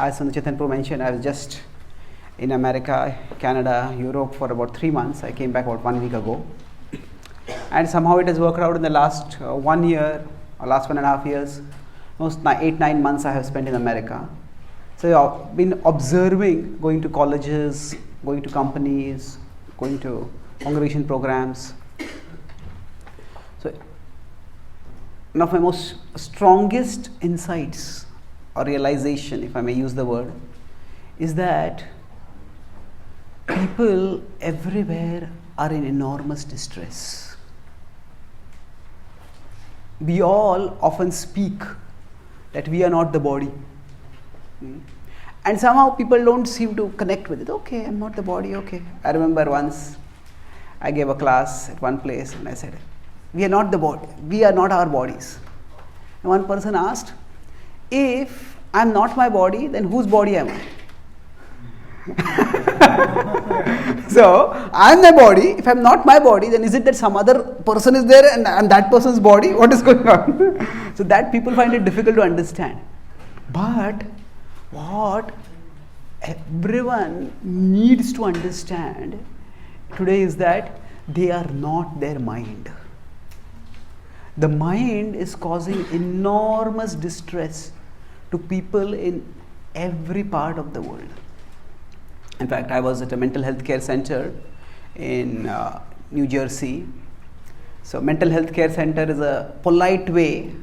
as Chaitanya mentioned, I was just in America, Canada, Europe for about 3 months. I came back about 1 week ago. And somehow it has worked out in the last 1 year, or last 1.5 years. Most 8-9 months I have spent in America. So I've been observing, going to colleges, going to companies, going to congregation programs. So one of my most strongest insights or realization, if I may use the word, is that people everywhere are in enormous distress. We all often speak that we are not the body. And somehow people don't seem to connect with it. Okay, I'm not the body, okay. I remember once I gave a class at one place and I said, we are not the body, we are not our bodies. And one person asked, if I'm not my body, then whose body am I? So, I'm my body. If I'm not my body, then is it that some other person is there and I'm that person's body? What is going on? So that people find it difficult to understand. But what everyone needs to understand today is that they are not their mind. The mind is causing enormous distress to people in every part of the world. In fact, I was at a mental health care center in New Jersey. So mental health care center is a polite way.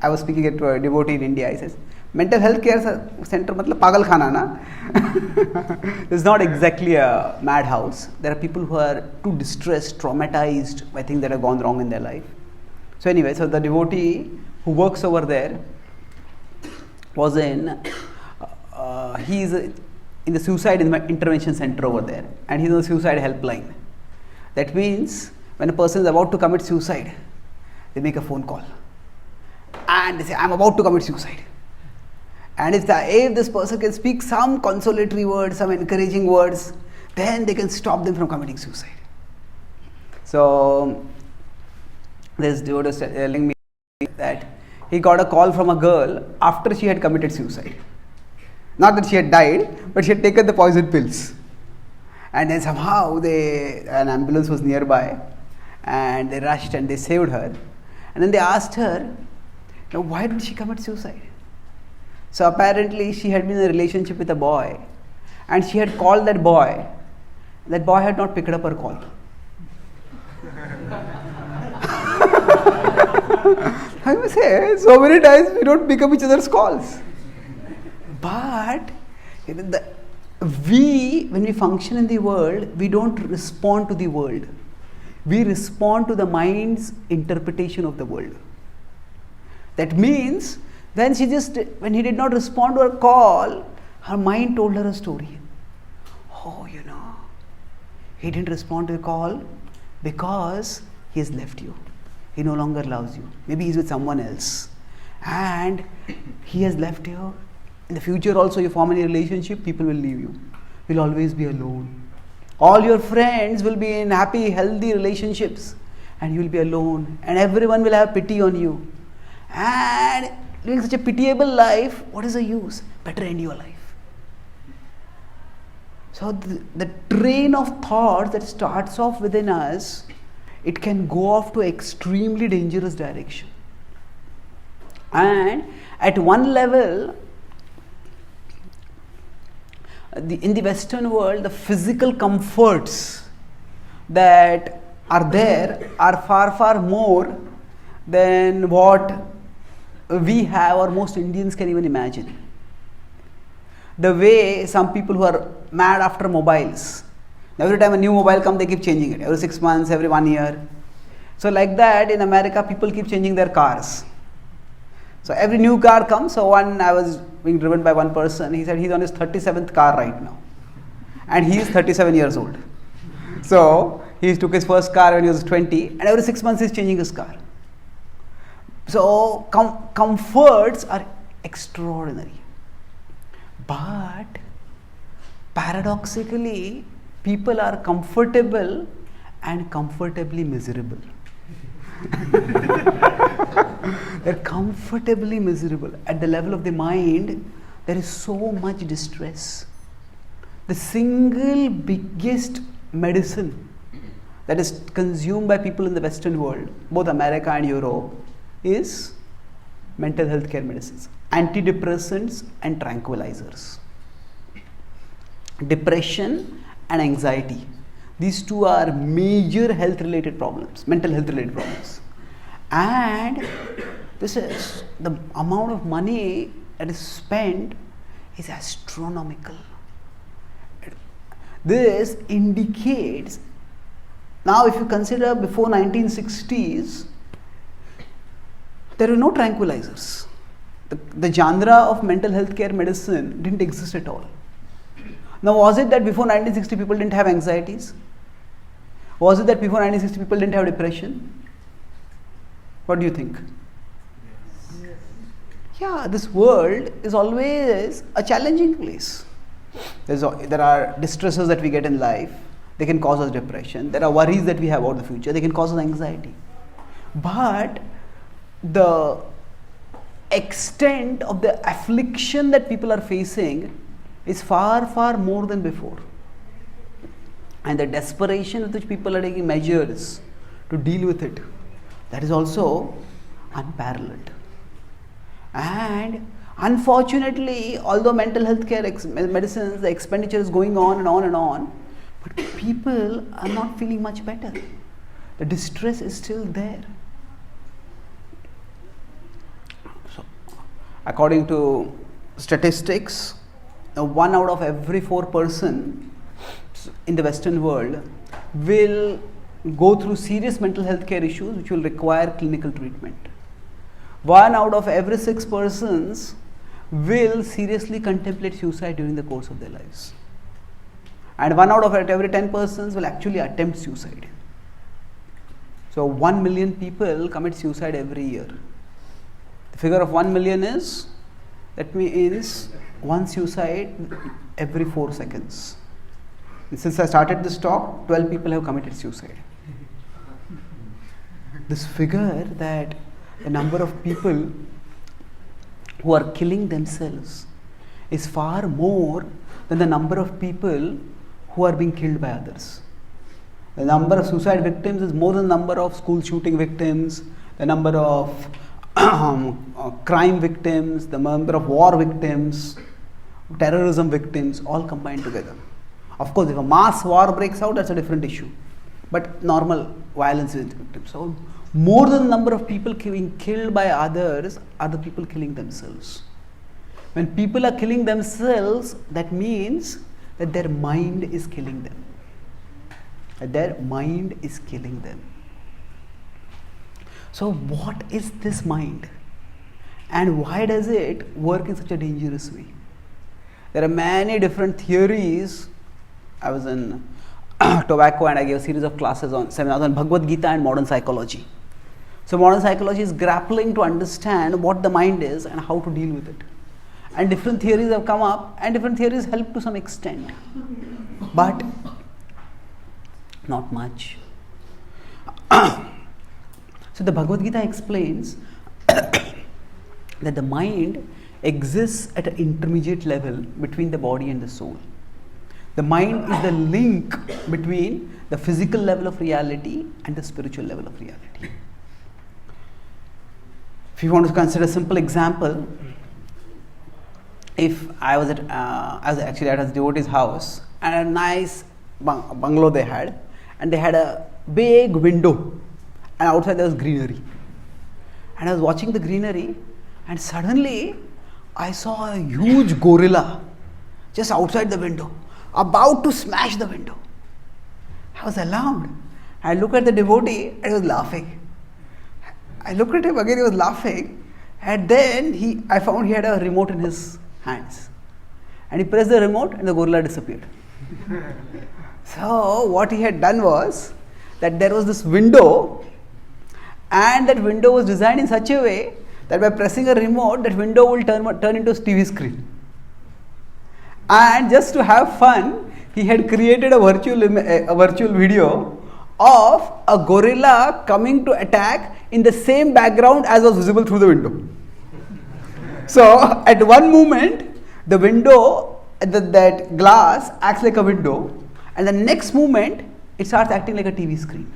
I was speaking to a devotee in India. He says, mental health care center matlab pagal khana na. It's not exactly a madhouse. There are people who are too distressed, traumatized by things that have gone wrong in their life. So anyway, so the devotee who works over there was he's in the suicide intervention center over there, and he's on the suicide helpline. That means when a person is about to commit suicide, they make a phone call and they say, I'm about to commit suicide. And if this person can speak some consolatory words, some encouraging words, then they can stop them from committing suicide. So this dude was telling me that he got a call from a girl after she had committed suicide. Not that she had died, but she had taken the poison pills. And then somehow an ambulance was nearby and they rushed and they saved her. And then they asked her, why did she commit suicide? So apparently she had been in a relationship with a boy and she had called that boy. That boy had not picked up her call. I must say, so many times we don't pick up each other's calls. But when we function in the world, we don't respond to the world. We respond to the mind's interpretation of the world. That means when he did not respond to her call, her mind told her a story. Oh, he didn't respond to the call because he has left you. He no longer loves you. Maybe he's with someone else. And he has left you. In the future also, you form any relationship, people will leave you. You'll always be alone. All your friends will be in happy, healthy relationships. And you will be alone. And everyone will have pity on you. And living such a pitiable life, what is the use? Better end your life. So the train of thought that starts off within us, it can go off to extremely dangerous direction. And at one level, in the Western world, the physical comforts that are there are far, far more than what we have or most Indians can even imagine. The way some people who are mad after mobiles, every time a new mobile comes, they keep changing it. Every 6 months, every 1 year. So like that, in America, people keep changing their cars. So every new car comes. So I was being driven by one person. He said he's on his 37th car right now. And he is 37 years old. So he took his first car when he was 20. And every 6 months he's changing his car. So comforts are extraordinary. But paradoxically, people are comfortable and comfortably miserable. They're comfortably miserable. At the level of the mind, there is so much distress. The single biggest medicine that is consumed by people in the Western world, both America and Europe, is mental health care medicines, antidepressants and tranquilizers. Depression and anxiety. These two are major health related problems, mental health related problems. And this is the amount of money that is spent is astronomical. This indicates, now if you consider before 1960s, there were no tranquilizers. The genre of mental health care medicine didn't exist at all. Now, was it that before 1960 people didn't have anxieties? Was it that before 1960 people didn't have depression? What do you think? Yes. Yeah, this world is always a challenging place. There are distresses that we get in life. They can cause us depression. There are worries that we have about the future. They can cause us anxiety. But the extent of the affliction that people are facing is far, far more than before. And the desperation with which people are taking measures to deal with it, that is also unparalleled. And unfortunately, although mental health care medicines, the expenditure is going on and on and on, but people are not feeling much better. The distress is still there. So, according to statistics, 1 out of every 4 person in the Western world will go through serious mental health care issues which will require clinical treatment. 1 out of every 6 persons will seriously contemplate suicide during the course of their lives. And 1 out of every 10 persons will actually attempt suicide. So 1 million people commit suicide every year. The figure of 1 million is, that means 1 suicide every 4 seconds. And since I started this talk, 12 people have committed suicide. This figure, that the number of people who are killing themselves is far more than the number of people who are being killed by others. The number of suicide victims is more than the number of school shooting victims, the number of crime victims, the number of war victims, terrorism victims, all combined together. Of course, if a mass war breaks out, that's a different issue. But normal violence is victims. So, more than the number of people being killed by others are the people killing themselves. When people are killing themselves, that means that their mind is killing them. Their mind is killing them. So what is this mind? And why does it work in such a dangerous way? There are many different theories. I was in tobacco and I gave a series of classes on seminars on Bhagavad Gita and modern psychology. So modern psychology is grappling to understand what the mind is and how to deal with it. And different theories have come up, and different theories help to some extent, but not much. So the Bhagavad Gita explains that the mind exists at an intermediate level between the body and the soul. The mind is the link between the physical level of reality and the spiritual level of reality. If you want to consider a simple example, if I was at a devotee's house, and a nice bungalow they had, and they had a big window, and outside there was greenery, and I was watching the greenery, and suddenly I saw a huge gorilla just outside the window, about to smash the window. I was alarmed. I looked at the devotee and he was laughing. I looked at him again, he was laughing, and then I found he had a remote in his hands, and he pressed the remote and the gorilla disappeared. So what he had done was that there was this window, and that window was designed in such a way that by pressing a remote, that window will turn into a TV screen. And just to have fun, he had created a virtual video of a gorilla coming to attack in the same background as was visible through the window. So at one moment, the window, that glass acts like a window, and the next moment it starts acting like a TV screen.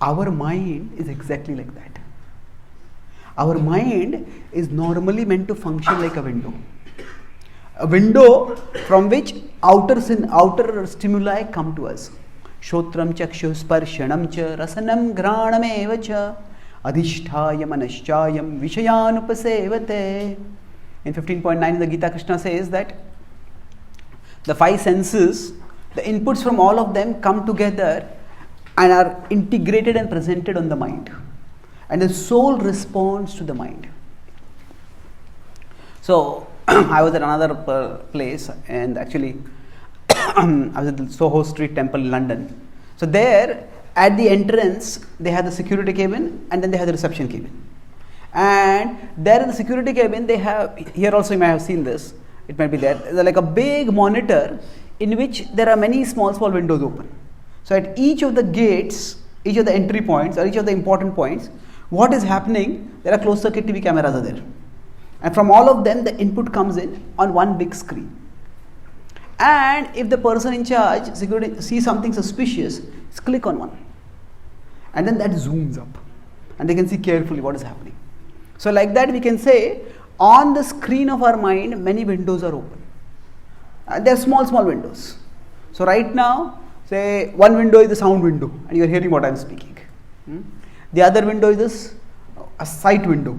Our mind is exactly like that. Our mind is normally meant to function like a window. A window from which outer stimuli come to us. Shotram chakshu sparshanam cha rasanam granam eva cha adhisthaya manaschayam vishayanupasevate. In 15.9 the Gita, Krishna says that the five senses, the inputs from all of them come together and are integrated and presented on the mind. And the soul responds to the mind. So, I was at another place, and actually I was at the Soho Street Temple in London. So there, at the entrance, they had the security cabin and then they had the reception cabin. And there in the security cabin, they have, here also you might have seen this, it might be there, there's like a big monitor in which there are many small windows open. So at each of the gates, each of the entry points or each of the important points, what is happening, there are closed circuit TV cameras are there. And from all of them, the input comes in on one big screen. And if the person in charge, security, sees something suspicious, just click on one. And then that zooms up. And they can see carefully what is happening. So like that we can say, on the screen of our mind, many windows are open. And they are small windows. So right now, say one window is the sound window, and you are hearing what I am speaking. The other window is a sight window.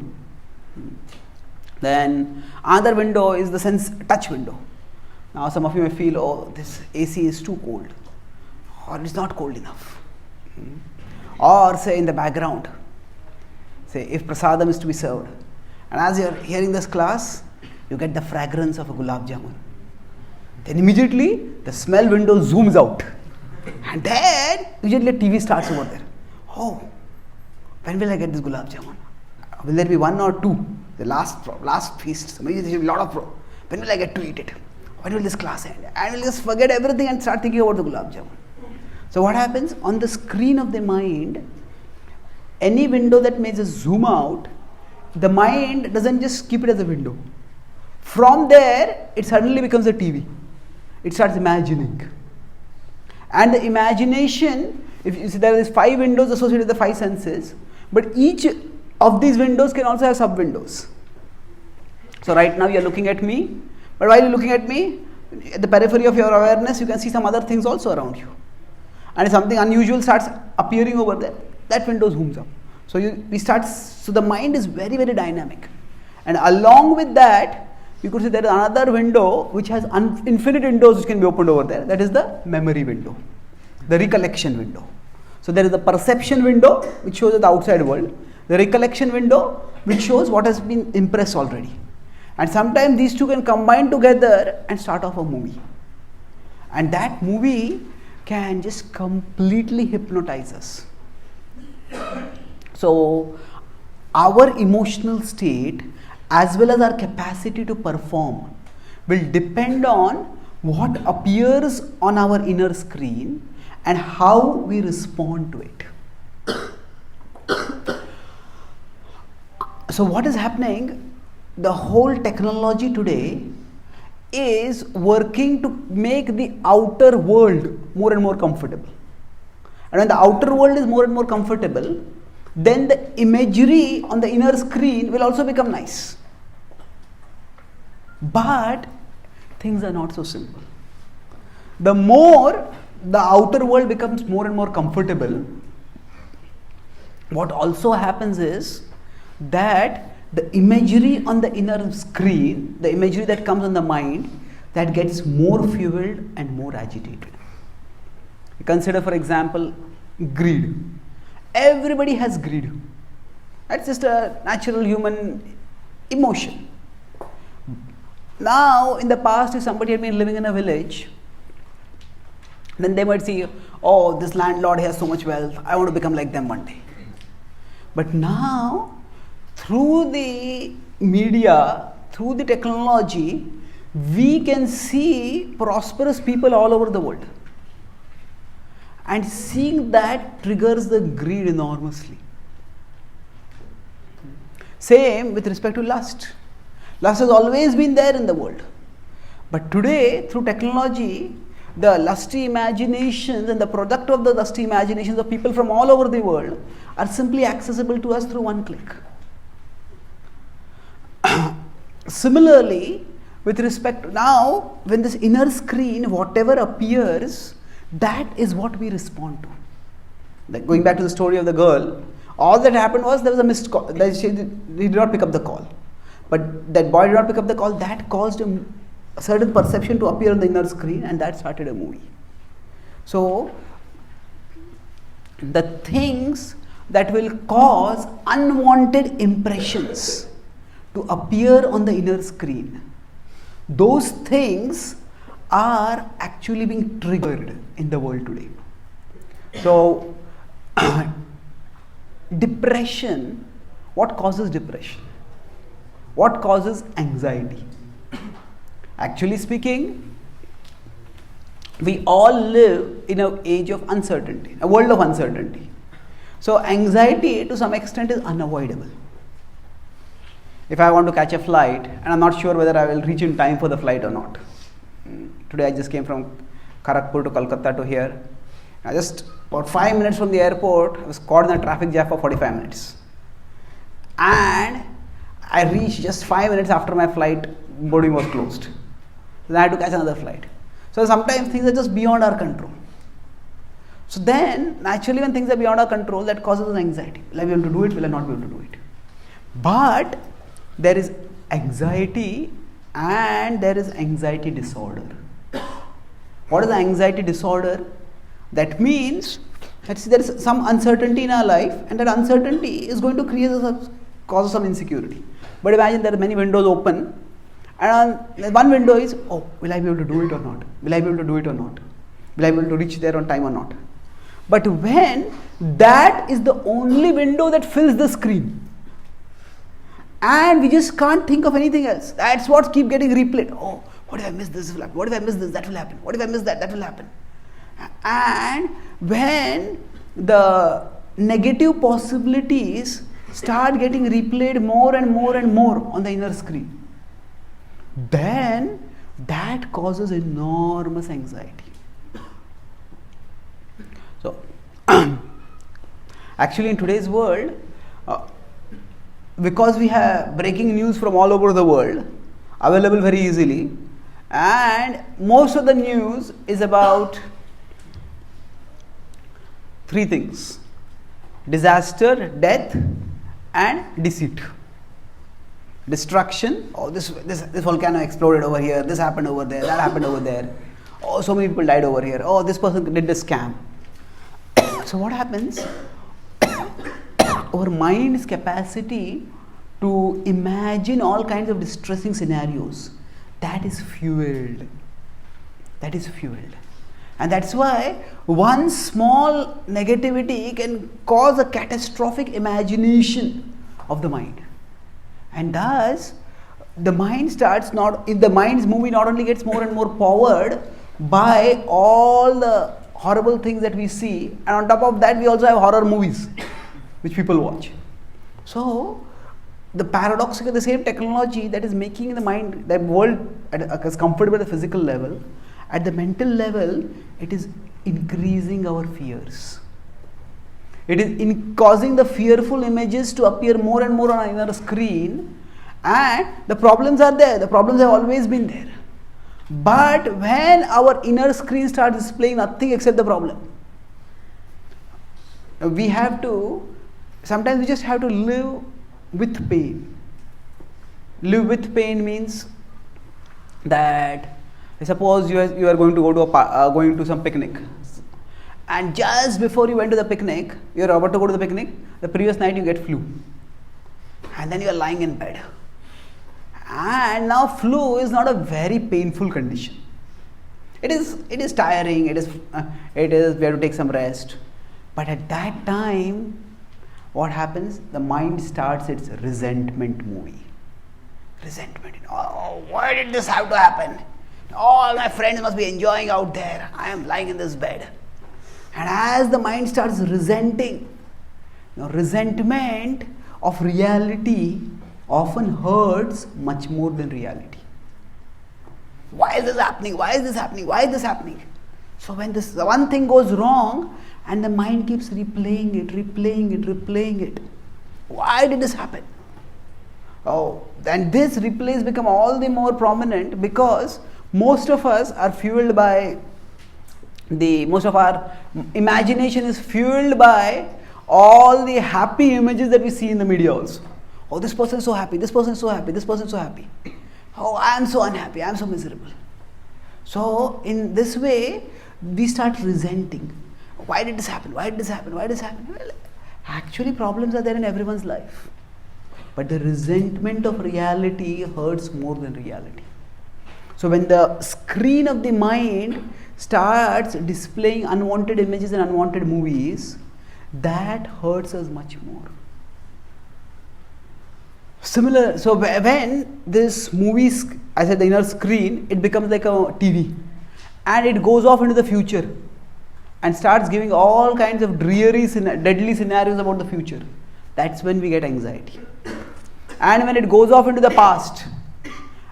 Then another window is the touch window. Now some of you may feel, oh, this AC is too cold, or it's not cold enough. Or say in the background, say if prasadam is to be served, and as you are hearing this class, you get the fragrance of a gulab jamun. Then immediately the smell window zooms out, and then usually a TV starts over there. Oh, when will I get this gulab jamun? Will there be one or two? The last feast, maybe there will be a lot of when will I get to eat it? When will this class end? I will just forget everything and start thinking about the gulab jamun. So what happens on the screen of the mind? Any window that may just zoom out, the mind doesn't just keep it as a window. From there, it suddenly becomes a TV. It starts imagining. And the imagination, if you see there is 5 windows associated with the 5 senses, but each of these windows can also have sub windows. So right now you are looking at me, but while you are looking at me, at the periphery of your awareness, you can see some other things also around you. And if something unusual starts appearing over there, that window zooms up. So so the mind is very, very dynamic. And along with that, you could say there is another window which has infinite windows which can be opened over there. That is the memory window, the recollection window. So there is the perception window which shows the outside world, the recollection window which shows what has been impressed already. And sometimes these two can combine together and start off a movie. And that movie can just completely hypnotize us. So our emotional state as well as our capacity to perform will depend on what appears on our inner screen and how we respond to it. So what is happening? The whole technology today is working to make the outer world more and more comfortable. And when the outer world is more and more comfortable, then the imagery on the inner screen will also become nice. But things are not so simple. The more the outer world becomes more and more comfortable, what also happens is that the imagery on the inner screen, the imagery that comes on the mind, that gets more fueled and more agitated. Consider, for example, greed. Everybody has greed. That's just a natural human emotion. Now, in the past, if somebody had been living in a village, then they might see, oh, this landlord has so much wealth, I want to become like them one day. But now, through the media, through the technology, we can see prosperous people all over the world. And seeing that triggers the greed enormously. Same with respect to lust. Lust has always been there in the world. But today, through technology, the lusty imaginations and the product of the lusty imaginations of people from all over the world are simply accessible to us through one click. Similarly, with respect to now, when this inner screen, whatever appears, that is what we respond to. Like going back to the story of the girl, all that happened was there was a missed call. He did not pick up the call. But that boy did not pick up the call, that caused him a certain perception to appear on the inner screen, and that started a movie. So, the things that will cause unwanted impressions to appear on the inner screen, those things are actually being triggered in the world today. So, depression, what causes depression? What causes anxiety? Actually speaking, we all live in an age of uncertainty, a world of uncertainty. So anxiety to some extent is unavoidable. If I want to catch a flight and I'm not sure whether I will reach in time for the flight or not. Today I just came from Kharagpur to Kolkata to here. I just about 5 minutes from the airport, I was caught in a traffic jam for 45 minutes. And I reached just 5 minutes after my flight boarding was closed. Then I had to catch another flight. So sometimes things are just beyond our control. So then, naturally when things are beyond our control, that causes us anxiety. Will I be able to do it? Will I not be able to do it? But there is anxiety and there is anxiety disorder. What is anxiety disorder? That means that there is some uncertainty in our life, and that uncertainty is going to cause some insecurity. But imagine there are many windows open, and one window is, oh, will I be able to do it or not? Will I be able to do it or not? Will I be able to reach there on time or not? But when that is the only window that fills the screen, and we just can't think of anything else, that's what keeps getting replayed. Oh, what if I miss this? What if I miss this? That will happen. What if I miss that? That will happen. And when the negative possibilities start getting replayed more and more and more on the inner screen, then that causes enormous anxiety. So, actually in today's world, because we have breaking news from all over the world available very easily, and most of the news is about three things: disaster, death, and deceit. Destruction, oh, this volcano exploded over here, this happened over there, that happened over there, oh, so many people died over here, oh, this person did this scam. So what happens? Our mind's capacity to imagine all kinds of distressing scenarios, that is fueled. That is fueled. And that's why one small negativity can cause a catastrophic imagination of the mind. And thus, the mind starts if the mind's movie not only gets more and more powered by all the horrible things that we see, and on top of that we also have horror movies which people watch. So, the paradoxically, the same technology that is making the mind, the world as comfortable at the physical level, at the mental level, it is increasing our fears. It is causing the fearful images to appear more and more on our inner screen, and the problems are there. The problems have always been there. But when our inner screen starts displaying nothing except the problem, sometimes we just have to live with pain. Live with pain means that, suppose you are going to go to going to some picnic, and just before you went to the picnic, you are about to go to the picnic, the previous night you get flu, and then you are lying in bed, and now flu is not a very painful condition. It is tiring. It is we have to take some rest, but at that time, what happens? The mind starts its resentment movie. Resentment. Oh, why did this have to happen? All my friends must be enjoying out there. I am lying in this bed. And as the mind starts resenting, resentment of reality often hurts much more than reality. Why is this happening? Why is this happening? Why is this happening? So when this one thing goes wrong and the mind keeps replaying it. Why did this happen? Oh, and this replays become all the more prominent because most of us are fueled by most of our imagination is fueled by all the happy images that we see in the media also. Oh, this person is so happy, this person is so happy, this person is so happy. Oh, I am so unhappy, I am so miserable. So, in this way, we start resenting. Why did this happen? Why did this happen? Why did this happen? Well, actually, problems are there in everyone's life. But the resentment of reality hurts more than reality. So, when the screen of the mind starts displaying unwanted images and unwanted movies, that hurts us much more. Similar, so when this movie, I said the inner screen, it becomes like a TV and it goes off into the future and starts giving all kinds of dreary, deadly scenarios about the future. That's when we get anxiety. And when it goes off into the past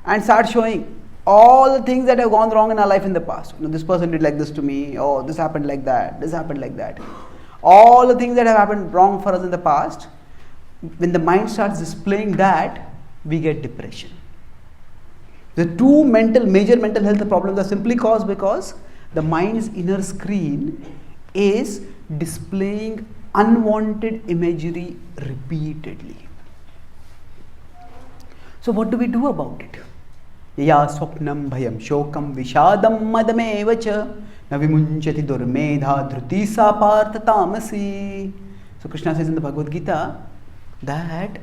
and starts showing all the things that have gone wrong in our life in the past. You know, this person did like this to me, oh, this happened like that, this happened like that. All the things that have happened wrong for us in the past, when the mind starts displaying that, we get depression. The two major mental health problems are simply caused because the mind's inner screen is displaying unwanted imagery repeatedly. So what do we do about it? Ya swapnam bhayam shokam vishadam madamevacha navimunchati durmedha dhruti sapartha tamasi. So Krishna says in the Bhagavad Gita that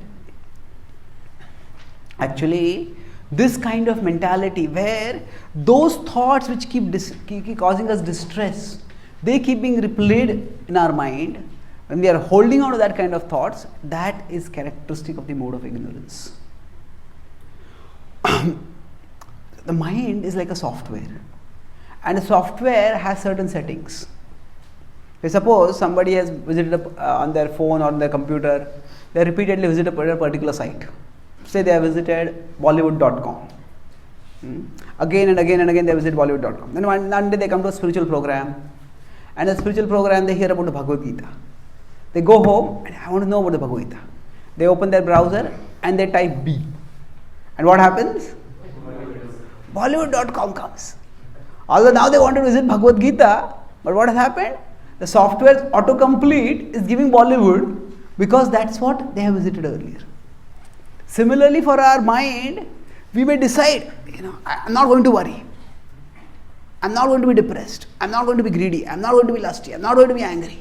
actually this kind of mentality where those thoughts which keep causing us distress, they keep being replayed in our mind, when we are holding on to that kind of thoughts, that is characteristic of the mode of ignorance. The mind is like a software, and a software has certain settings. Suppose somebody has visited on their phone or on their computer, they repeatedly visit a particular site. Say they have visited Bollywood.com. Again and again and again they visit Bollywood.com. Then one day they come to a spiritual program, and in the spiritual program they hear about the Bhagavad Gita. They go home and I want to know about the Bhagavad Gita. They open their browser and they type B. And what happens? Bollywood.com comes. Although now they want to visit Bhagavad Gita, but what has happened? The software autocomplete is giving Bollywood because that's what they have visited earlier. Similarly, for our mind, we may decide, I'm not going to worry. I'm not going to be depressed. I'm not going to be greedy. I'm not going to be lusty. I'm not going to be angry.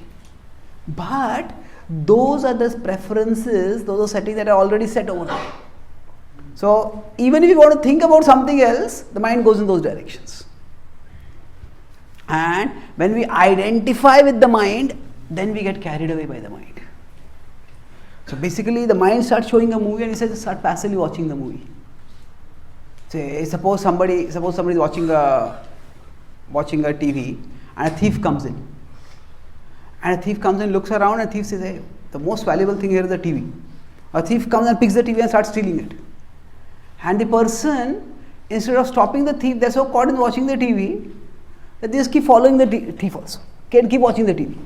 But those are the preferences, those are settings that are already set over there. So, even if you want to think about something else, the mind goes in those directions. And when we identify with the mind, then we get carried away by the mind. So basically the mind starts showing a movie and he says start passively watching the movie. Say, suppose somebody is watching a TV and a thief comes in. And a thief comes in, looks around, and a thief says, hey, the most valuable thing here is the TV. A thief comes and picks the TV and starts stealing it. And the person, instead of stopping the thief, they're so caught in watching the TV that they just keep following the thief also. Can keep watching the TV.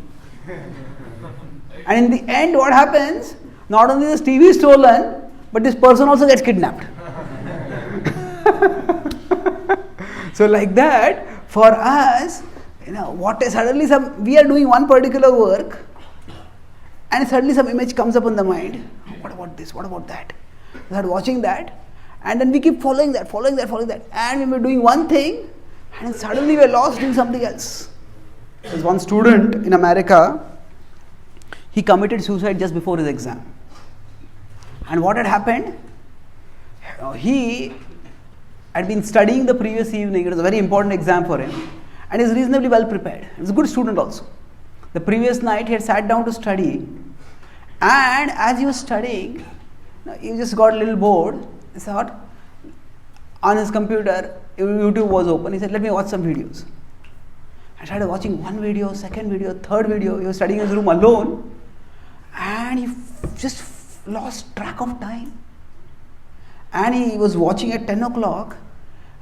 And in the end, what happens? Not only this TV is stolen, but this person also gets kidnapped. So like that, for us, we are doing one particular work, and suddenly some image comes up in the mind. What about this? What about that? We start watching that, and then we keep following that, and we were doing one thing, and suddenly we are lost doing something else. There's one student in America. He committed suicide just before his exam. And what had happened? He had been studying the previous evening. It was a very important exam for him. And he was reasonably well prepared. He was a good student also. The previous night he had sat down to study. And as he was studying, he just got a little bored. He thought, on his computer, YouTube was open. He said, let me watch some videos. I started watching one video, second video, third video. He was studying in his room alone. And he just lost track of time. And he was watching at 10 o'clock,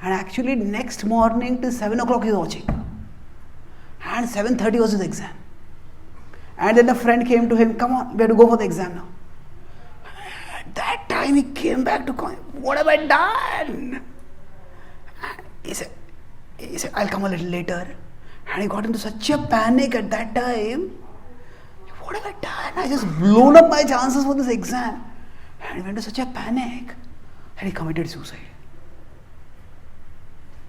and actually next morning till 7 o'clock he was watching. And 7:30 was his exam. And then a friend came to him, come on, we have to go for the exam now. At that time he came back to call, what have I done? He said, I'll come a little later. And he got into such a panic at that time. What have I done? I just blown up my chances for this exam. And he went into such a panic and he committed suicide.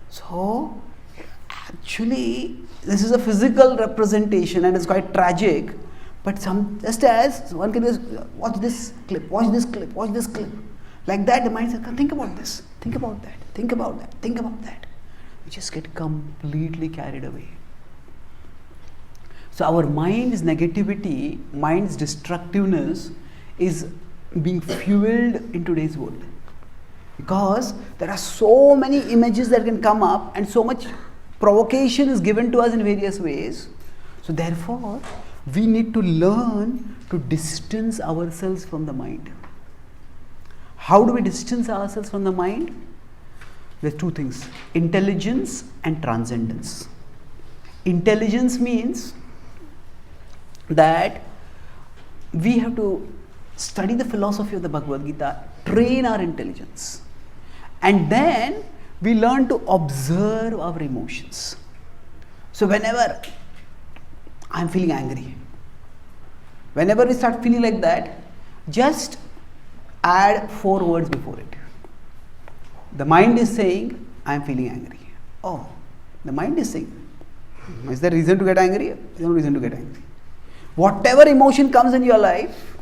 So, actually, this is a physical representation and it's quite tragic. But just as one can just watch this clip, watch this clip, watch this clip. Like that, the mind says, think about this, think about that, think about that, think about that. We just get completely carried away. So our mind's negativity, mind's destructiveness is being fueled in today's world. Because there are so many images that can come up and so much provocation is given to us in various ways. So therefore, we need to learn to distance ourselves from the mind. How do we distance ourselves from the mind? There are two things, intelligence and transcendence. Intelligence means that we have to study the philosophy of the Bhagavad Gita, train our intelligence, and then we learn to observe our emotions. So whenever I'm feeling angry, whenever we start feeling like that, just add 4 words before it. The mind is saying, I'm feeling angry. Oh, the mind is saying, is there reason to get angry? There's no reason to get angry. Whatever emotion comes in your life,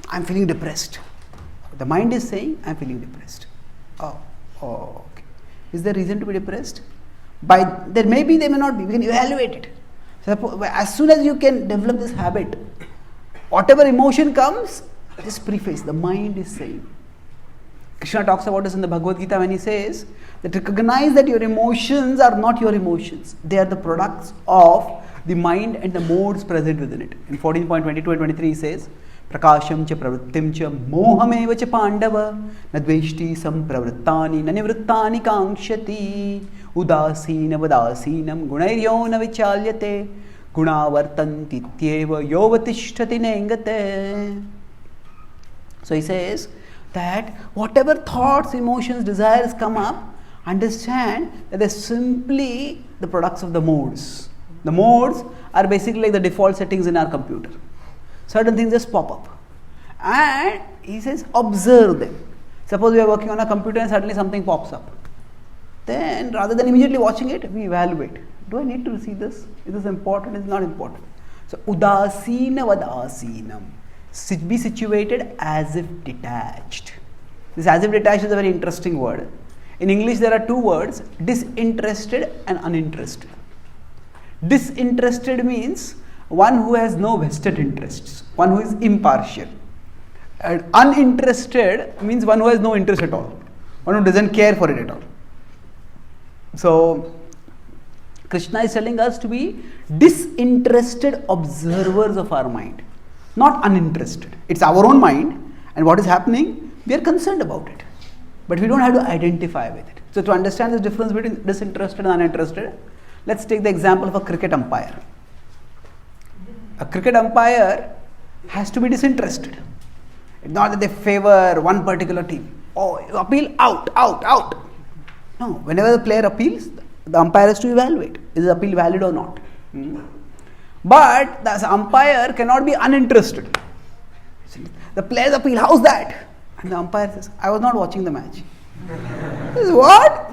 I'm feeling depressed. The mind is saying, I'm feeling depressed. Oh, okay. Is there reason to be depressed? There may be, there may not be. We can evaluate it. So as soon as you can develop this habit, whatever emotion comes, just preface, the mind is saying. Krishna talks about this in the Bhagavad Gita when he says that recognize that your emotions are not your emotions. They are the products of the mind and the modes present within it. In 14.22 and 23 he says, Prakasham cha pravrittim cha mohameva cha pandava nadveshti sampravrittani nanivrittani kankshati udasina vadasinam gunairyo na vichalyate gunavartanti tyeva yovatishtati nengate. So he says that whatever thoughts, emotions, desires come up, understand that they're simply the products of the modes. The modes are basically like the default settings in our computer. Certain things just pop up. And he says, observe them. Suppose we are working on a computer and suddenly something pops up. Then rather than immediately watching it, we evaluate. Do I need to see this? Is this important? Is it not important? So, udasina vadasinam. Be situated as if detached. This as if detached is a very interesting word. In English there are 2 words, disinterested and uninterested. Disinterested means one who has no vested interests, one who is impartial. And uninterested means one who has no interest at all, one who doesn't care for it at all. So, Krishna is telling us to be disinterested observers of our mind, not uninterested. It's our own mind, and what is happening, we are concerned about it, but we don't have to identify with it. So, to understand the difference between disinterested and uninterested, let's take the example of a cricket umpire. A cricket umpire has to be disinterested. It's not that they favor one particular team. Oh, you appeal, out, out, out. No, whenever the player appeals, the umpire has to evaluate. Is the appeal valid or not? But the umpire cannot be uninterested. The player's appeal, how's that? And the umpire says, I was not watching the match. Says, what?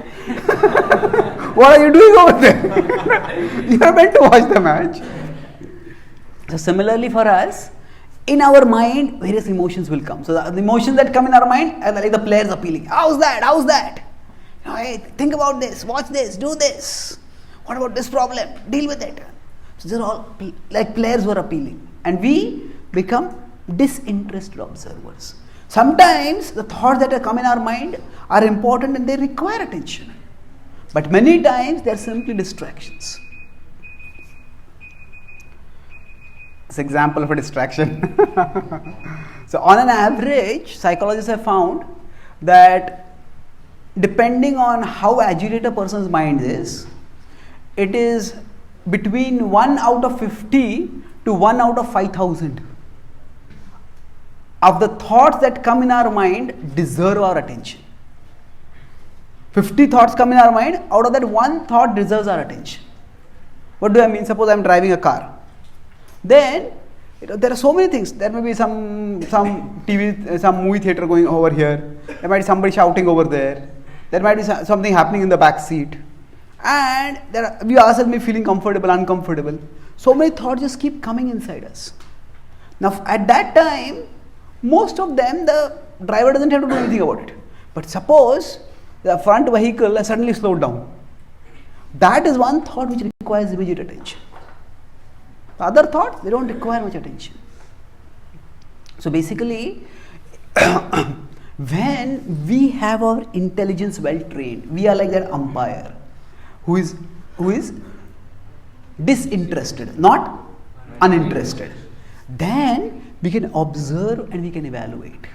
What are you doing over there? You are meant to watch the match. So similarly for us, in our mind, various emotions will come. So the emotions that come in our mind are like the players appealing. How's that? How's that? You know, hey, think about this, watch this, do this. What about this problem? Deal with it. So these are all like players were appealing. And we become disinterested observers. Sometimes the thoughts that come in our mind are important and they require attention. But many times they are simply distractions. This example of a distraction. So on an average, psychologists have found that depending on how agitated a person's mind is, it is between 1 out of 50 to 1 out of 5,000 of the thoughts that come in our mind deserve our attention. 50 thoughts come in our mind, out of that one thought deserves our attention. What do I mean? Suppose I am driving a car. Then there are so many things. There may be some TV, some movie theater going over here. There might be somebody shouting over there. There might be something happening in the back seat. And we ourselves may be feeling comfortable, uncomfortable. So many thoughts just keep coming inside us. Now at that time, most of them the driver doesn't have to do anything about it. But suppose the front vehicle has suddenly slowed down. That is one thought which requires immediate attention. The other thoughts, they don't require much attention. So basically, when we have our intelligence well trained, we are like that umpire who is disinterested, not uninterested. Then we can observe and we can evaluate.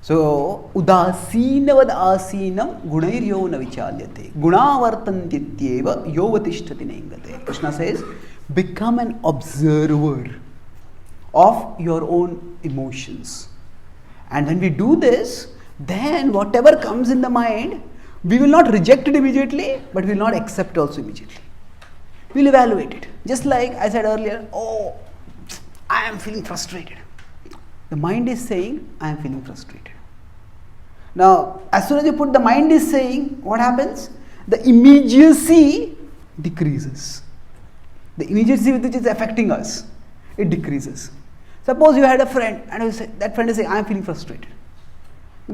So, udasinavad asinam gunairyo na vichalyate gunavartantityeva yovatishtati nengate. Krishna says, become an observer of your own emotions. And when we do this, then whatever comes in the mind, we will not reject it immediately, but we will not accept also immediately. We will evaluate it. Just like I said earlier, oh, I am feeling frustrated. The mind is saying, I am feeling frustrated. Now, as soon as you put the mind is saying, what happens? The immediacy decreases. The immediacy which is affecting us, it decreases. Suppose you had a friend and that friend is saying, I am feeling frustrated.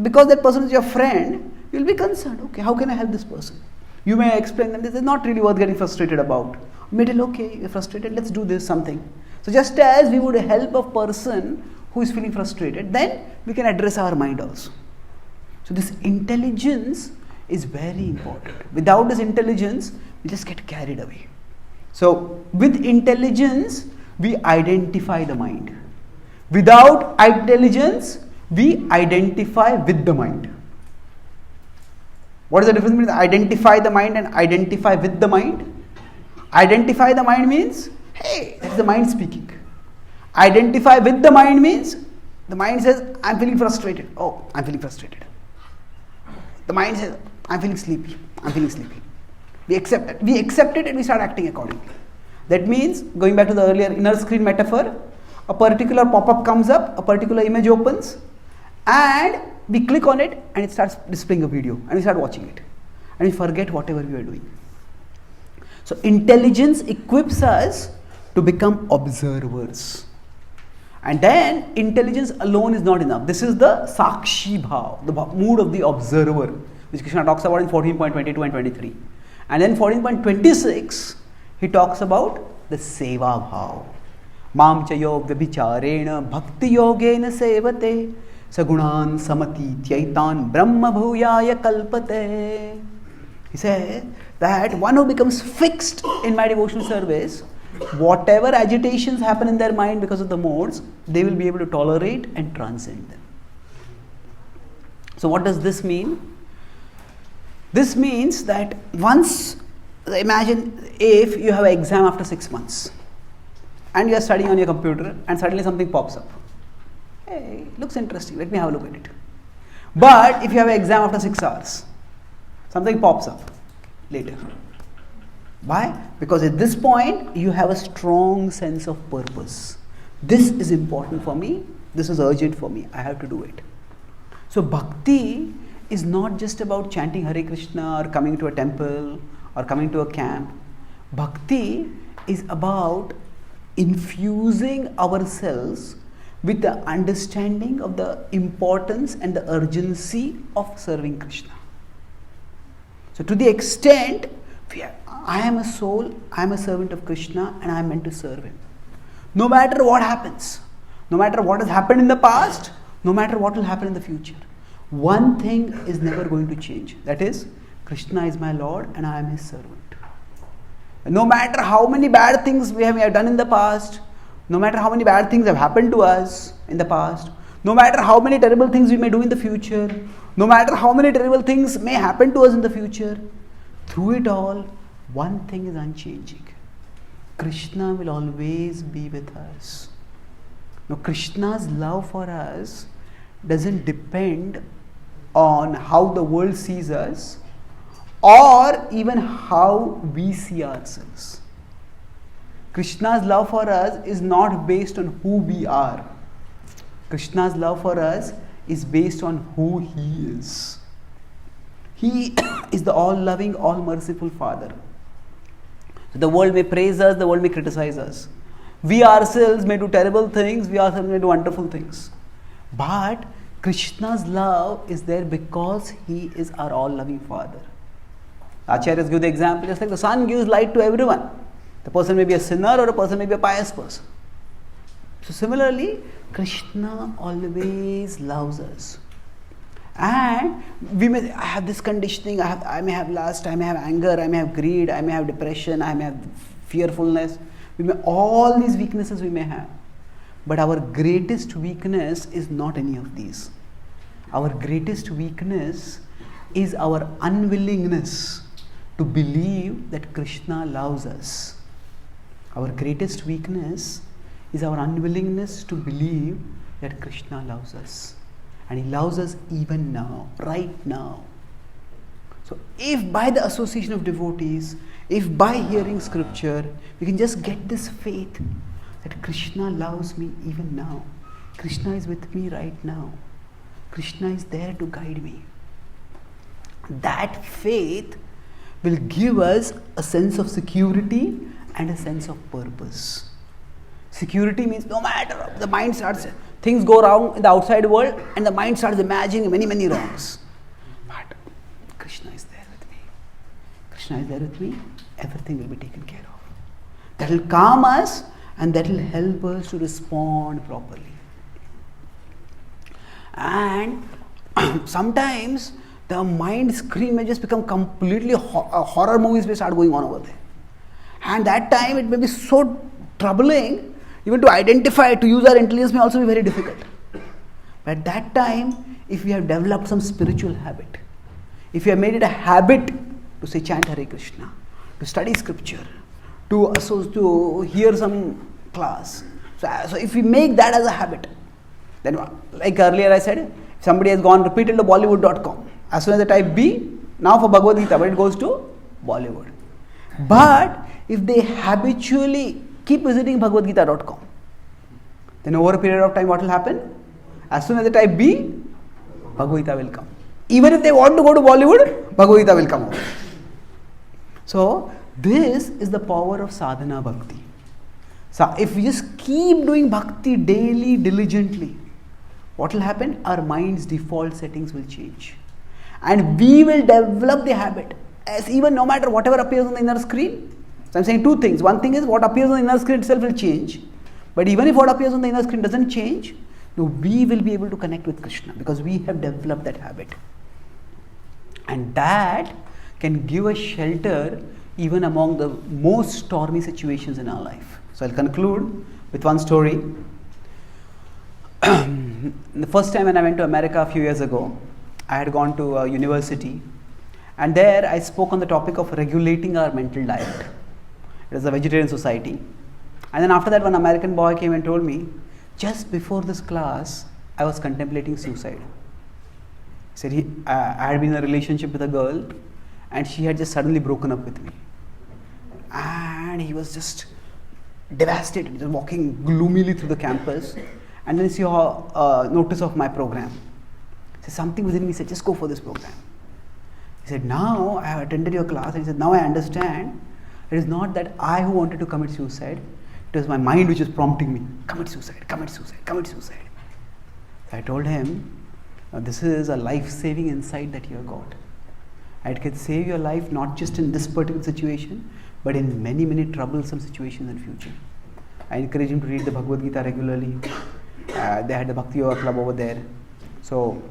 Because that person is your friend, you will be concerned. Okay, how can I help this person? You may explain them, this is not really worth getting frustrated about. Middle, okay, you're frustrated, let's do this something. So just as we would help a person who is feeling frustrated, then we can address our mind also. So this intelligence is very important. Without this intelligence, we just get carried away. So with intelligence, we identify the mind. Without intelligence, we identify with the mind. What is the difference between identify the mind and identify with the mind? Identify the mind means, hey, that's the mind speaking. Identify with the mind means, the mind says, I'm feeling frustrated. Oh, I'm feeling frustrated. The mind says, I'm feeling sleepy. I'm feeling sleepy. We accept it. We accept it and we start acting accordingly. That means, going back to the earlier inner screen metaphor, a particular pop-up comes up, a particular image opens, and we click on it and it starts displaying a video and we start watching it. And we forget whatever we are doing. So intelligence equips us to become observers. And then intelligence alone is not enough. This is the Sakshi Bhav, the mood of the observer, which Krishna talks about in 14.22 and 23. And then 14.26, he talks about the Seva Bhav. Mam chayo vyabhicharena bhakti-yogena sevate sagunan samati tyaitan brahma bhuyaya kalpate. He says that one who becomes fixed in my devotional service, whatever agitations happen in their mind because of the modes, they will be able to tolerate and transcend them. So what does this mean? This means that once, imagine if you have an exam after 6 months and you are studying on your computer and suddenly something pops up. Hey, looks interesting, let me have a look at it. But if you have an exam after 6 hours, something pops up later. Why? Because at this point, you have a strong sense of purpose. This is important for me, this is urgent for me, I have to do it. So bhakti is not just about chanting Hare Krishna or coming to a temple or coming to a camp. Bhakti is about infusing ourselves with the understanding of the importance and the urgency of serving Krishna. So to the extent, I am a soul, I am a servant of Krishna and I am meant to serve him. No matter what happens, no matter what has happened in the past, no matter what will happen in the future, one thing is never going to change. That is, Krishna is my Lord and I am his servant. And no matter how many bad things we have done in the past, no matter how many bad things have happened to us in the past, No matter how many terrible things we may do in the future, no matter how many terrible things may happen to us in the future, through it all, one thing is unchanging. Krishna will always be with us. Now, Krishna's love for us doesn't depend on how the world sees us or even how we see ourselves. Krishna's love for us is not based on who we are. Krishna's love for us is based on who He is. He is the all-loving, all-merciful Father. So the world may praise us, the world may criticize us. We ourselves may do terrible things, we ourselves may do wonderful things. But Krishna's love is there because He is our all-loving Father. Acharyas give the example, just like the sun gives light to everyone. The person may be a sinner or a person may be a pious person. So similarly, Krishna always loves us. And I have this conditioning, I may have lust, I may have anger, I may have greed, I may have depression, I may have fearfulness. All these weaknesses we may have. But our greatest weakness is not any of these. Our greatest weakness is our unwillingness to believe that Krishna loves us. Our greatest weakness is our unwillingness to believe that Krishna loves us. And He loves us even now, right now. So if by the association of devotees, if by hearing scripture, we can just get this faith that Krishna loves me even now. Krishna is with me right now. Krishna is there to guide me. That faith will give us a sense of security and a sense of purpose. Security means no matter, the mind starts, things go wrong in the outside world and the mind starts imagining many, many wrongs. But Krishna is there with me. Krishna is there with me, everything will be taken care of. That will calm us and that will help us to respond properly. And sometimes the mind screen may just become completely horror movies may start going on over there. And that time it may be so troubling, even to identify, to use our intelligence may also be very difficult. But at that time, if we have developed some spiritual habit, if we have made it a habit to say chant Hare Krishna, to study scripture, to hear some class. So if we make that as a habit, then like earlier I said, if somebody has gone repeated to Bollywood.com, as soon as they type B, now for Bhagavad Gita, but it goes to Bollywood. But if they habitually keep visiting bhagavad-gita.com, then over a period of time what will happen? As soon as they type B, Bhagavad Gita will come. Even if they want to go to Bollywood, Bhagavad Gita will come over. So this is the power of sadhana bhakti. So if we just keep doing bhakti daily, diligently, what will happen? Our mind's default settings will change. And we will develop the habit. As even no matter whatever appears on the inner screen. So I'm saying two things. One thing is what appears on the inner screen itself will change. But even if what appears on the inner screen doesn't change, no, we will be able to connect with Krishna because we have developed that habit. And that can give us shelter even among the most stormy situations in our life. So I'll conclude with one story. The first time when I went to America a few years ago, I had gone to a university and there I spoke on the topic of regulating our mental diet. It was a vegetarian society. And then after that, one American boy came and told me, just before this class, I was contemplating suicide. He said I had been in a relationship with a girl and she had just suddenly broken up with me. And he was just devastated, just walking gloomily through the campus. And then he saw a notice of my program. He said, something within me said, just go for this program. He said, now I have attended your class. And he said, now I understand. It is not that I who wanted to commit suicide. It was my mind which is prompting me, commit suicide, commit suicide, commit suicide. I told him, this is a life-saving insight that you have got. It can save your life not just in this particular situation, but in many, many troublesome situations in future. I encourage him to read the Bhagavad Gita regularly. They had the bhakti-yoga club over there. So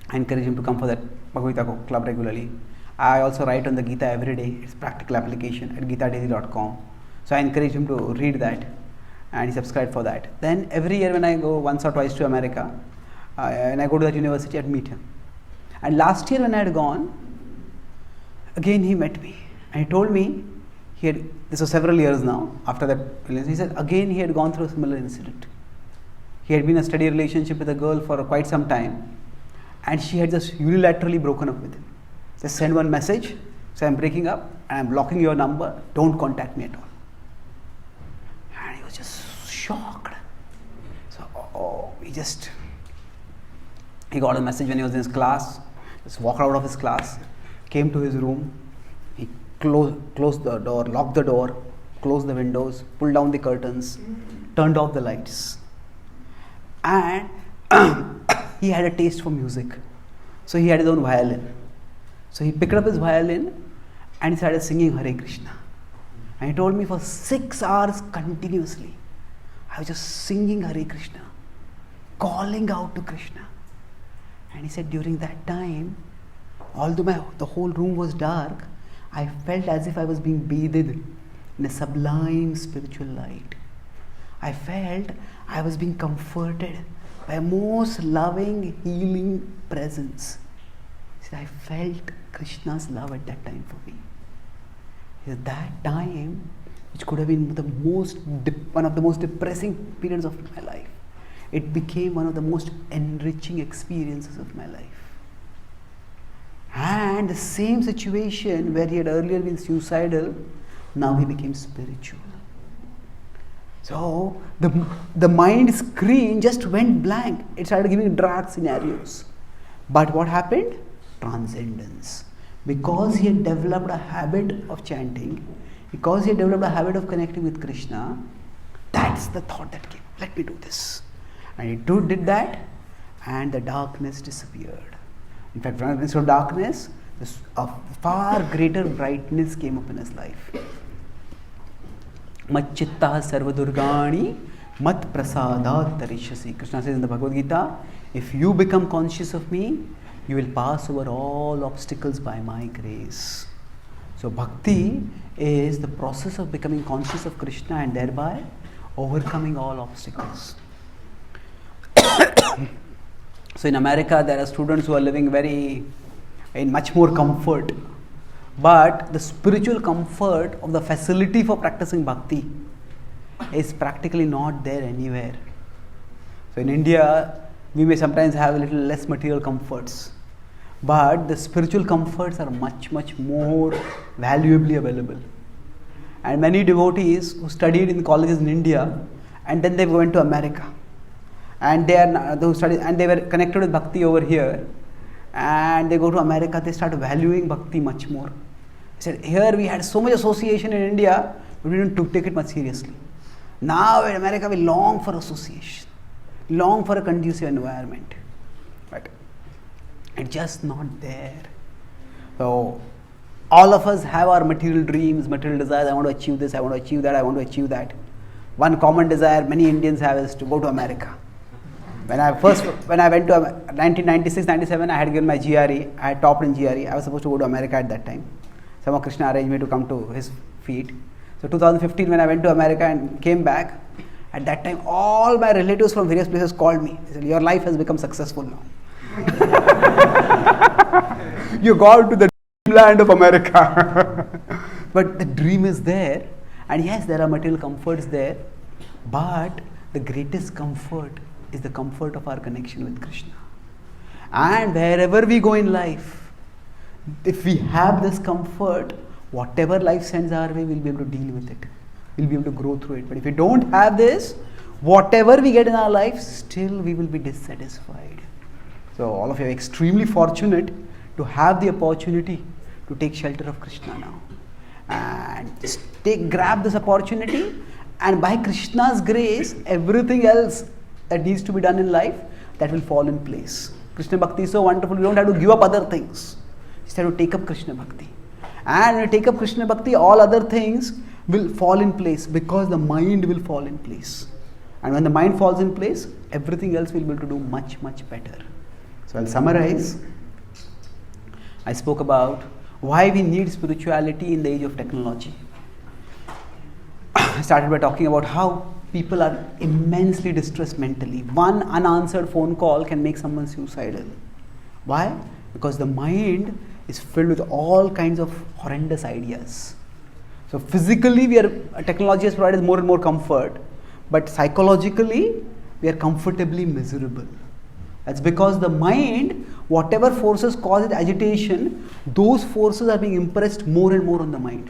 I encourage him to come for that Bhagavad Gita club regularly. I also write on the Gita every day. It's practical application at gitadaily.com. So I encourage him to read that. and he subscribed for that. Then every year when I go once or twice to America, and I go to that university, I'd meet him. And last year when I had gone, again he met me and he told me this was several years now after that. He said again he had gone through a similar incident. He had been in a steady relationship with a girl for quite some time, and she had just unilaterally broken up with him. Just send one message, say I'm breaking up and I'm blocking your number, don't contact me at all. And he was just shocked. So he got a message when he was in his class, just walked out of his class, came to his room, he closed the door, locked the door, closed the windows, pulled down the curtains, turned off the lights. And he had a taste for music. So he had his own violin. So he picked up his violin and he started singing Hare Krishna. And he told me for 6 hours continuously, I was just singing Hare Krishna, calling out to Krishna. And he said during that time, although the whole room was dark, I felt as if I was being bathed in a sublime spiritual light. I felt I was being comforted by a most loving, healing presence. He said, I felt Krishna's love at that time for me. He said, that time, which could have been one of the most depressing periods of my life, it became one of the most enriching experiences of my life. And the same situation where he had earlier been suicidal, now he became spiritual. So the mind screen just went blank. It started giving dark scenarios. But what happened? Transcendence. Because he had developed a habit of chanting, because he had developed a habit of connecting with Krishna, that's the thought that came. Let me do this. And he did that, and the darkness disappeared. In fact, instead of darkness, a far greater brightness came up in his life. Macchitta sarvadurgani mat prasadat tarishasi. Krishna says in the Bhagavad Gita, if you become conscious of me, you will pass over all obstacles by my grace. So bhakti is the process of becoming conscious of Krishna and thereby overcoming all obstacles. So in America, there are students who are living in much more comfort. But the spiritual comfort of the facility for practicing bhakti is practically not there anywhere. So in India, we may sometimes have a little less material comforts, but the spiritual comforts are much, much more valuably available. And many devotees who studied in colleges in India and then they went to America, and they were connected with bhakti over here, and they go to America, they start valuing bhakti much more. He said, here we had so much association in India, but we didn't take it much seriously. Now in America, we long for association, long for a conducive environment. But it's just not there. So all of us have our material dreams, material desires. I want to achieve this, I want to achieve that, I want to achieve that. One common desire many Indians have is to go to America. When I went to 1996-97, I had given my GRE. I had topped in GRE. I was supposed to go to America at that time. Somehow Krishna arranged me to come to his feet. So 2015, when I went to America and came back, at that time, all my relatives from various places called me. They said, your life has become successful now. You got to the dreamland of America. But the dream is there. And yes, there are material comforts there. But the greatest comfort is the comfort of our connection with Krishna. And wherever we go in life, if we have this comfort, whatever life sends our way, we'll be able to deal with it. We'll be able to grow through it. But if we don't have this, whatever we get in our life, still we will be dissatisfied. So all of you are extremely fortunate to have the opportunity to take shelter of Krishna now. And just grab this opportunity, and by Krishna's grace, everything else that needs to be done in life, that will fall in place. Krishna Bhakti is so wonderful, you don't have to give up other things. You just have to take up Krishna Bhakti. And when you take up Krishna Bhakti, all other things will fall in place because the mind will fall in place. And when the mind falls in place, everything else will be able to do much, much better. So I'll summarize. I spoke about why we need spirituality in the age of technology. I started by talking about how people are immensely distressed mentally. One unanswered phone call can make someone suicidal. Why? Because the mind is filled with all kinds of horrendous ideas. So physically, technology has provided more and more comfort, but psychologically, we are comfortably miserable. That's because the mind, whatever forces cause it agitation, those forces are being impressed more and more on the mind.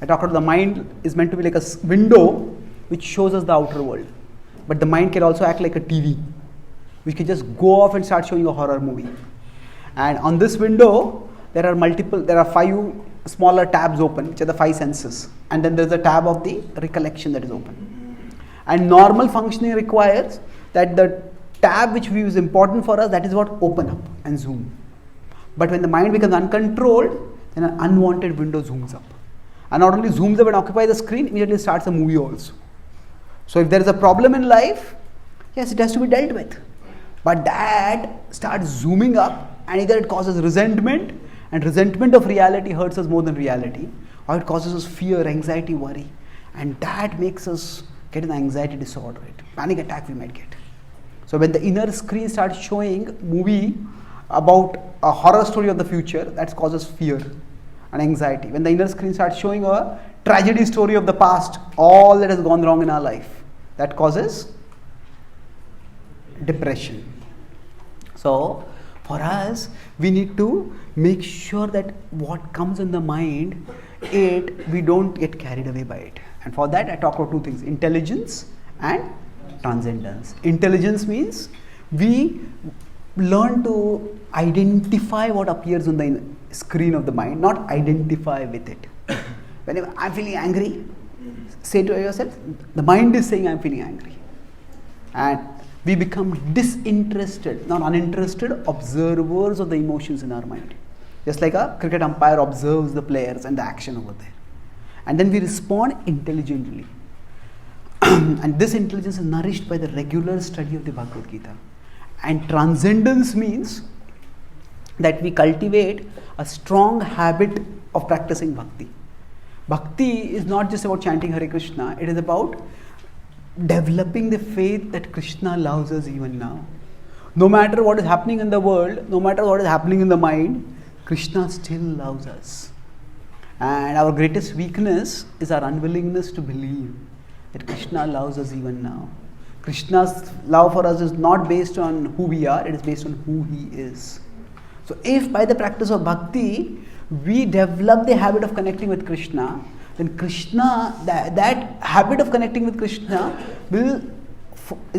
I talked about the mind is meant to be like a window which shows us the outer world. But the mind can also act like a TV, which can just go off and start showing a horror movie. And on this window, there are 5 smaller tabs open, which are the 5 senses. And then there's a tab of the recollection that is open. And normal functioning requires that the tab which we use important for us, that is what open up and zoom. But when the mind becomes uncontrolled, then an unwanted window zooms up. And not only zooms up and occupies the screen, immediately starts a movie also. So if there is a problem in life, yes, it has to be dealt with. But that starts zooming up, and either it causes resentment, and resentment of reality hurts us more than reality, or it causes us fear, anxiety, worry, and that makes us get an anxiety disorder, panic attack we might get. So when the inner screen starts showing movie about a horror story of the future, that causes fear and anxiety. When the inner screen starts showing a tragedy story of the past, all that has gone wrong in our life, that causes depression. So for us, we need to make sure that what comes in the mind, we don't get carried away by it. And for that, I talk about 2 things, intelligence and transcendence. Intelligence means we learn to identify what appears on the screen of the mind, not identify with it. Whenever I'm feeling angry, say to yourself, the mind is saying I'm feeling angry. And we become disinterested, not uninterested, observers of the emotions in our mind. Just like a cricket umpire observes the players and the action over there. And then we respond intelligently. And this intelligence is nourished by the regular study of the Bhagavad Gita. And transcendence means that we cultivate a strong habit of practicing bhakti. Bhakti is not just about chanting Hare Krishna, it is about developing the faith that Krishna loves us even now. No matter what is happening in the world, no matter what is happening in the mind, Krishna still loves us. And our greatest weakness is our unwillingness to believe that Krishna loves us even now. Krishna's love for us is not based on who we are, it is based on who he is. So if by the practice of bhakti, we develop the habit of connecting with Krishna, then Krishna, that habit of connecting with Krishna will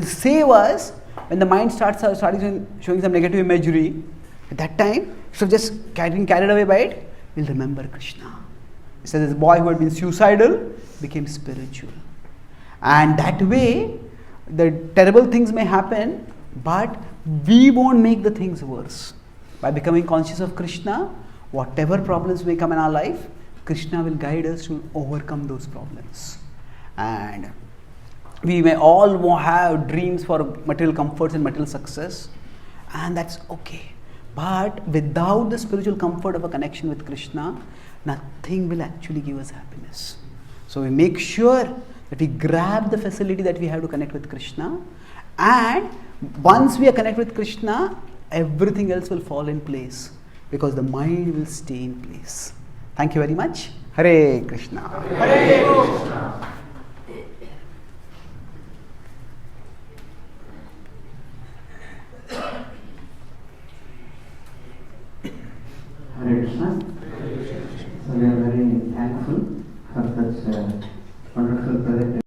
save us when the mind starts showing some negative imagery. At that time, instead of just getting carried away by it, we'll remember Krishna. It says this boy who had been suicidal became spiritual. And that way, the terrible things may happen, but we won't make the things worse. By becoming conscious of Krishna, whatever problems may come in our life, Krishna will guide us to overcome those problems. And we may all have dreams for material comforts and material success, and that's okay. But without the spiritual comfort of a connection with Krishna, nothing will actually give us happiness. So we make sure that we grab the facility that we have to connect with Krishna, and once we are connected with Krishna, everything else will fall in place because the mind will stay in place. Thank you very much. Hare Krishna. Hare Krishna. Hare Krishna. So we are very thankful for such a wonderful presentation.